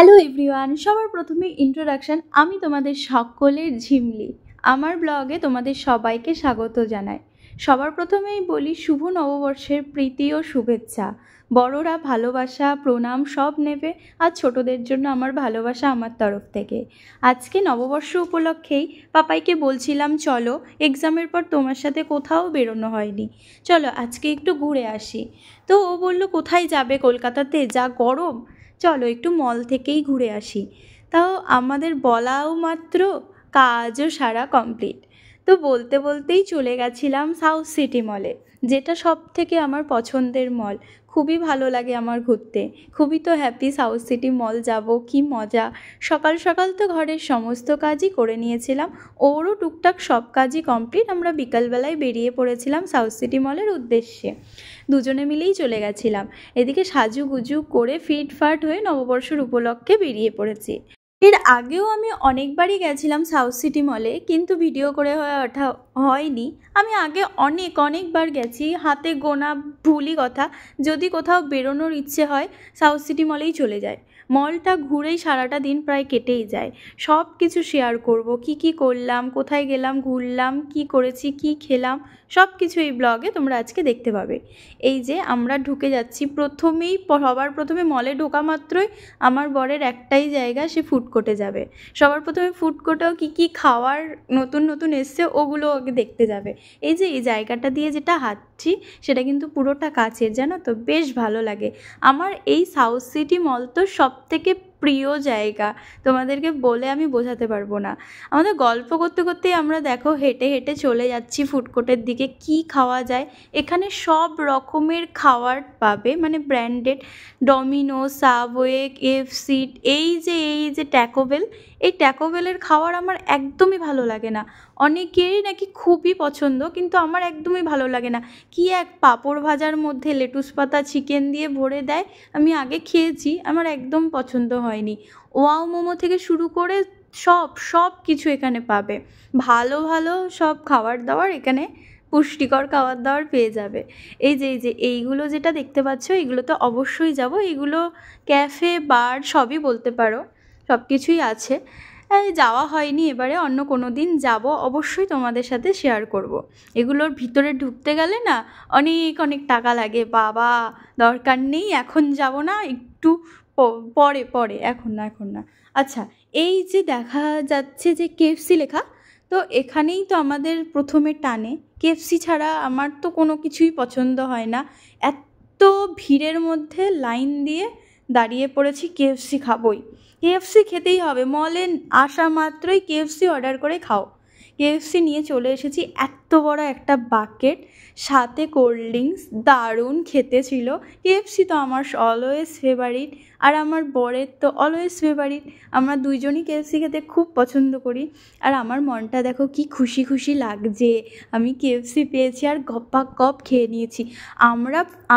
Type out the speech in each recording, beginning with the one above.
Hello everyone, সবার প্রথমে introduction. আমি তোমাদের সকলের ঝিমলি। আমার ব্লগে তোমাদের সবাইকে স্বাগত জানাই। সবার প্রথমেই বলি শুভ নববর্ষের প্রীতি ও শুভেচ্ছা। বড়রা ভালোবাসা প্রণাম সব নেবে, আর ছোটদের জন্য আমার ভালোবাসা আমার তরফ থেকে। আজকে নববর্ষ উপলক্ষেই পাপাইকে বলছিলাম চলো, এক্সামের পর তোমার সাথে কোথাও বেরোনো হয়নি, চলো আজকে একটু ঘুরে আসি। তো ও বললো কোথায় যাবে, কলকাতাতে যা গরম, চলো একটু মল থেকেই ঘুরে আসি। তাও আমাদের বলাও মাত্র কাজও সারা কমপ্লিট। তো বলতে বলতেই চলে গেছিলাম সাউথ সিটি মলে, যেটা সব থেকে আমার পছন্দের মল। খুবই ভালো লাগে আমার ঘুরতে, খুবই তো হ্যাপি সাউথ সিটি মল যাব, কি মজা। সকাল সকাল তো ঘরের সমস্ত কাজই করে নিয়েছিলাম, ওরও টুকটাক সব কাজই কমপ্লিট। আমরা বিকালবেলায় বেরিয়ে পড়েছিলাম সাউথ সিটি মলের উদ্দেশ্যে, দুজনে মিলেই চলে গেছিলাম। এদিকে সাজুগুজু করে ফিটফাট হয়ে নববর্ষের উপলক্ষে বেরিয়ে পড়েছি। এর আগেও আমি অনেকবারই গেছিলাম সাউথ সিটি মলে, কিন্তু ভিডিও করে হয়ে ওঠা হয়নি। আমি আগে অনেকবার গেছি, হাতে গোনা ভুলই কথা। যদি কোথাও বেরোনোর ইচ্ছে হয় সাউথ সিটি মলেই চলে যায়। মলটা ঘুরেই সারাটা দিন প্রায় কেটেই যায়। সব কিছু শেয়ার করব, কি করলাম, কোথায় গেলাম, ঘুরলাম, কি করেছি, কি খেলাম, সব কিছু এই ব্লগে তোমরা আজকে দেখতে পাবে। এই যে আমরা ঢুকে যাচ্ছি, সবার প্রথমে মলে ঢোকা মাত্রই আমার বরের একটাই জায়গা, সে ফুড কোর্টে যাবে। সবার প্রথমে ফুড কোর্টেও কী খাওয়ার নতুন এসছে ওগুলো আগে দেখতে যাবে। এই যে এই জায়গাটা দিয়ে যেটা হাঁটছি সেটা কিন্তু পুরোটা কাচের, জানো তো, বেশ ভালো লাগে। আমার এই সাউথ সিটি মল তো সবথেকে প্রিয় জায়গা, তোমাদেরকে বলে আমি বোঝাতে পারবো না। আমাদের গল্প করতে করতেই আমরা দেখো হেঁটে হেঁটে চলে যাচ্ছি ফুড কোর্টের দিকে। কি খাওয়া যায়, এখানে সব রকমের খাবার পাবে, মানে ব্র্যান্ডেড, ডমিনো, সাবওয়ে, KFC, এই যে ট্যাকোবেল। এই ট্যাকোবেলের খাবার আমার একদমই ভালো লাগে না। অনেকেরই নাকি খুবই পছন্দ, কিন্তু আমার একদমই ভালো লাগে না। কি এক পাঁপড় ভাজার মধ্যে লেটুস পাতা চিকেন দিয়ে ভরে দেয়, আমি আগে খেয়েছি, আমার একদম পছন্দ হয়নি। ওয়াও মোমো থেকে শুরু করে সব কিছু এখানে পাবে। ভালো সব খাবার দাবার এখানে, পুষ্টিকর খাবার দাবার পেয়ে যাবে। এই যে এইগুলো যেটা দেখতে পাচ্ছ, এগুলো তো অবশ্যই যাব। এগুলো ক্যাফে বার সবই বলতে পারো, সব কিছুই আছে। যাওয়া হয়নি, এবারে অন্য কোনো দিন যাব, অবশ্যই তোমাদের সাথে শেয়ার করব। এগুলোর ভিতরে ঢুকতে গেলে না অনেক টাকা লাগে, বাবা দরকার নেই, এখন যাব না, একটু পরে, এখন না। আচ্ছা, এই যে দেখা যাচ্ছে যে KFC লেখা, তো এখানেই তো আমাদের প্রথমে টানে। KFC ছাড়া আমার তো কোনো কিছুই পছন্দ হয় না। এত ভিড়ের মধ্যে লাইন দিয়ে দাঁড়িয়ে পড়েছি, KFC খাবই, KFC খেতেই হবে। মলে আসা মাত্রই KFC অর্ডার করে খাও। KFC নিয়ে চলে এসেছি, এত বড় একটা বাকেট, সাথে কোল্ড ড্রিঙ্কস, দারুণ খেতে ছিল। KFC তো আমার অলওয়েজ ফেভারিট, আর আমার বরের তো অলওয়েজ ফেভারিট। আমরা দুইজনই KFC খেতে খুব পছন্দ করি। আর আমার মনটা দেখো কি খুশি লাগছে, আমি KFC পেয়েছি আর গপ খেয়ে নিয়েছি।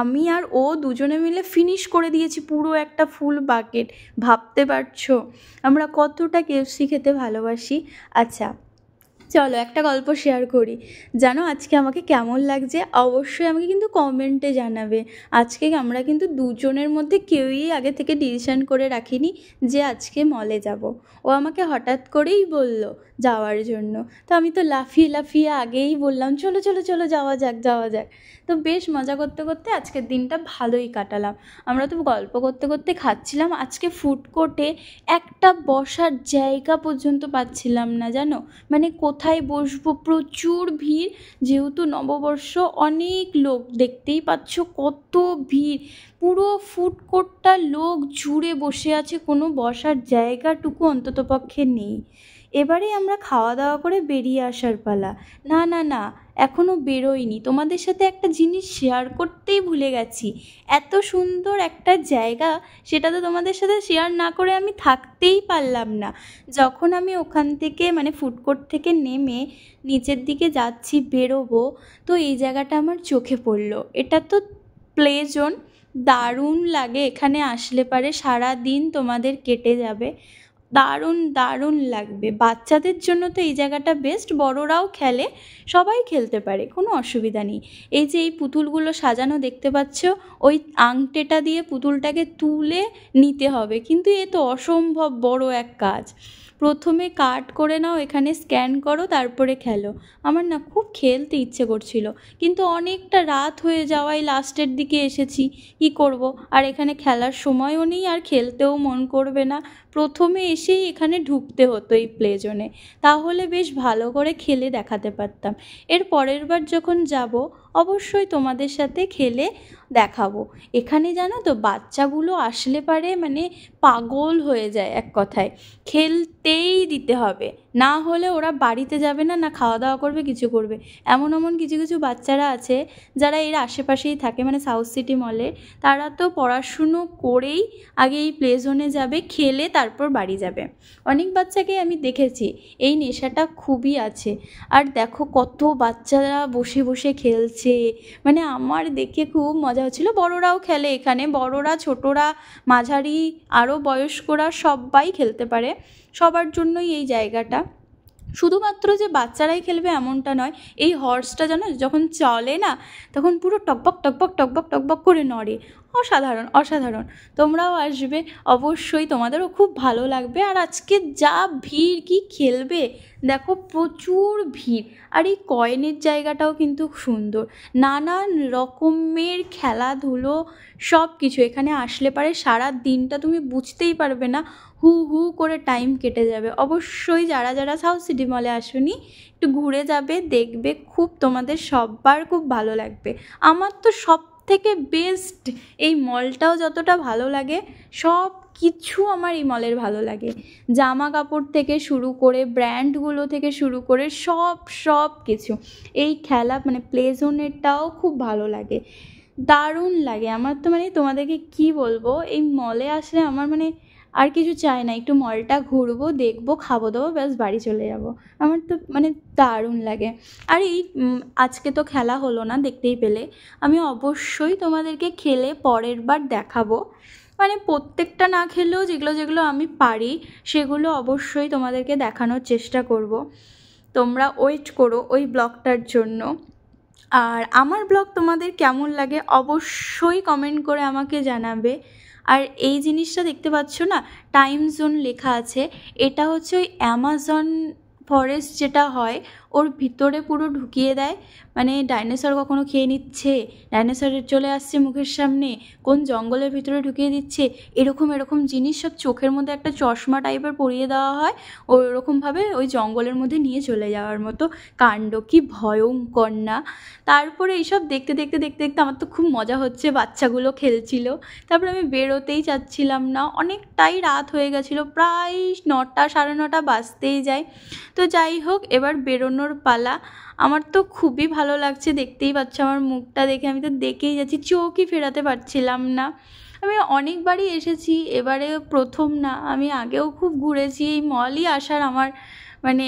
আমি আর ও দুজনে মিলে ফিনিশ করে দিয়েছি পুরো একটা ফুল বাকেট। ভাবতে পারছো আমরা কতটা KFC খেতে ভালোবাসি। আচ্ছা চলো একটা গল্প শেয়ার করি। জানো আজকে আমাকে কেমন লাগছে, অবশ্যই আমাকে কিন্তু কমেন্টে জানাবে। আজকে আমরা কিন্তু দুজনের মধ্যে কেউই আগে থেকে ডিসিশন করে রাখিনি যে আজকে মলে যাব। ও আমাকে হঠাৎ করেই বলল যাওয়ার জন্য, তো আমি তো লাফিয়ে আগেই বললাম চলো যাওয়া যাক। তো বেশ মজা করতে করতে আজকের দিনটা ভালোই কাটালাম। আমরা তো গল্প করতে করতে খাচ্ছিলাম। আজকে ফুড কোর্টে একটা বসার জায়গা পর্যন্ত পাচ্ছিলাম না, জানো, মানে কোথায় বসবো, প্রচুর ভিড়। যেহেতু নববর্ষ, অনেক লোক, দেখতেই পাচ্ছ কত ভিড়। পুরো ফুড কোর্টটা লোক জুড়ে বসে আছে, কোনো বসার জায়গাটুকু অন্ততপক্ষে নেই। এবারে আমরা খাওয়া দাওয়া করে বেরিয়ে আসার পালা। না এখনও বেরোইনি, তোমাদের সাথে একটা জিনিস শেয়ার করতেই ভুলে গেছি। এত সুন্দর একটা জায়গা, সেটা তো তোমাদের সাথে শেয়ার না করে আমি থাকতেই পারলাম না। যখন আমি ওখান থেকে মানে ফুড কোর্ট থেকে নেমে নিচের দিকে যাচ্ছি, বেরোবো, তো এই জায়গাটা আমার চোখে পড়লো। এটা তো প্লে জোন, দারুণ লাগে এখানে আসলে পারে, সারা দিন তোমাদের কেটে যাবে। দারুণ দারুণ লাগবে। বাচ্চাদের জন্য তো এই জায়গাটা বেস্ট, বড়রাও খেলে, সবাই খেলতে পারে, কোনো অসুবিধা নেই। এই যে এই পুতুলগুলো সাজানো দেখতে পাচ্ছ, ওই আংটেটা দিয়ে পুতুলটাকে তুলে নিতে হবে, কিন্তু এ তো অসম্ভব বড় এক কাজ। প্রথমে কাট করে নাও, এখানে স্ক্যান করো, তারপরে খেলো। আমার না খুব খেলতে ইচ্ছে করছিল, কিন্তু অনেকটা রাত হয়ে যাওয়ায় লাস্টের দিকে এসেছি, কি করব, আর এখানে খেলার সময়ও নেই, আর খেলতেও মন করবে না। প্রথমে এসেই এখানে ঢুকতে হতো এই প্লে জোনে, তাহলে বেশ ভালো করে খেলে দেখাতে পারতাম। এর পরের বার যখন যাব অবশ্যই তোমাদের সাথে খেলে দেখাবো। এখানে জানো তো বাচ্চাগুলো আসলে পারে মানে পাগল হয়ে যায়, এক কথায় খেলতেই দিতে হবে, না হলে ওরা বাড়িতে যাবে না, না খাওয়া দাওয়া করবে, কিছু করবে। এমন এমন কিছু কিছু বাচ্চারা আছে যারা এর আশেপাশেই থাকে, মানে সাউথ সিটি মলে, তারা তো পড়াশুনো করেই আগে এই প্লে জোনে যাবে, খেলে তারপর বাড়ি যাবে। অনেক বাচ্চাকে আমি দেখেছি এই নেশাটা খুবই আছে। আর দেখো কত বাচ্চারা বসে বসে খেলছে, মানে আমার দেখে খুব মজা হচ্ছিল। বড়রাও খেলে এখানে, বড়রা ছোটরা মাঝারি আরও বয়স্করা সবাই খেলতে পারে, সবার জন্যই এই জায়গাটা। শুধুমাত্র যে বাচ্চারাই খেলবে এমনটা নয়, এই হর্সটা জানো যখন চলে না, তখন পুরো টকবক টকবক টকবক টকবক করে নড়ে, অসাধারণ অসাধারণ। তোমরাও আসবে অবশ্যই, তোমাদেরও খুব ভালো লাগবে। আর আজকে যা ভিড়, কি খেলবে দেখো, প্রচুর ভিড়। আর এই কয়েনের জায়গাটাও কিন্তু সুন্দর, নানান রকমের খেলাধুলো সব কিছু। এখানে আসলে পারে সারা দিনটা তুমি বুঝতেই পারবে না, হু হু করে টাইম কেটে যাবে। অবশ্যই যারা যারা সাউথ সিটি মলে আসোনি একটু ঘুরে যাবে, দেখবে, খুব তোমাদের সবার খুব ভালো লাগবে। আমার তো সব থেকে বেস্ট এই মলটাও যতটা ভালো লাগে, সব কিছু আমার এই মলের ভালো লাগে। জামা কাপড় থেকে শুরু করে, ব্র্যান্ডগুলো থেকে শুরু করে সব কিছু। এই খেলা মানে প্লে জোনেরটাও খুব ভালো লাগে, দারুণ লাগে আমার তো। মানে তোমাদেরকে কি বলবো, এই মলে আসলে আমার মানে আর কিছু চাই না, একটু মলটা ঘুরবো, দেখবো, খাবো দাবো, ব্যাস বাড়ি চলে যাব। আমার তো মানে দারুণ লাগে। আর এই আজকে তো খেলা হলো না, দেখতেই পেলে। আমি অবশ্যই তোমাদেরকে খেলে পরের বার দেখাবো, মানে প্রত্যেকটা না খেলেও যেগুলো যেগুলো আমি পারি সেগুলো অবশ্যই তোমাদেরকে দেখানোর চেষ্টা করব। তোমরা ওয়েট করো ওই ব্লগটার জন্য। আর আমার ব্লগ তোমাদের কেমন লাগে অবশ্যই কমেন্ট করে আমাকে জানাবে। আর এই জিনিসটা দেখতে পাচ্ছ না, টাইম জোন লেখা আছে, এটা হচ্ছে ওই অ্যামাজন ফরেস্ট যেটা হয় ওর ভিতরে পুরো ঢুকিয়ে দেয়। মানে ডাইনোসর কখনো খেয়ে নিচ্ছে, ডাইনোসরের চলে আসছে মুখের সামনে, কোন জঙ্গলের ভিতরে ঢুকিয়ে দিচ্ছে, এরকম এরকম জিনিস সব চোখের মধ্যে একটা চশমা টাইপের পরিয়ে দেওয়া হয়, ওরকমভাবে ওই জঙ্গলের মধ্যে নিয়ে চলে যাওয়ার মতো কাণ্ড। কি ভয়ঙ্কর না! তারপরে এইসব দেখতে দেখতে দেখতে দেখতে আমার তো খুব মজা হচ্ছে, বাচ্চাগুলো খেলছিল, তারপরে আমি বেরোতেই চাচ্ছিলাম না, অনেকটাই রাত হয়ে গেছিলো, প্রায় 9টা 9:30 বাজতেই যায়। তো যাই হোক, এবার বেরোনোর পালা। আমার তো খুবই ভালো লাগছে, দেখতেই পাচ্ছ আমার মুখটা দেখে, আমি তো দেখেই যাচ্ছি, চোখই ফেরাতে পারছিলাম না। আমি অনেকবারই এসেছি, এবারে প্রথম না, আমি আগেও খুব ঘুরেছি। এই মলই আসার আমার মানে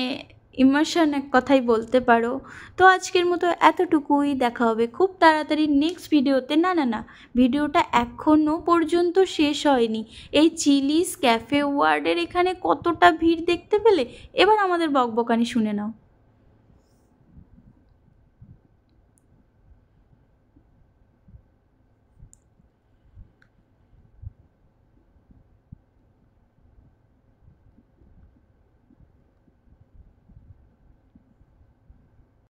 ইমোশন এক কথাই বলতে পারো। তো আজকের মতো এতটুকুই, দেখা হবে খুব তাড়াতাড়ি নেক্সট ভিডিওতে। না না না, ভিডিওটা এখনও পর্যন্ত শেষ হয়নি। এই চিলিস ক্যাফে ওয়ার্ডের এখানে কতটা ভিড় দেখতে পেলে, এবার আমাদের বকবকানি শুনে নাও।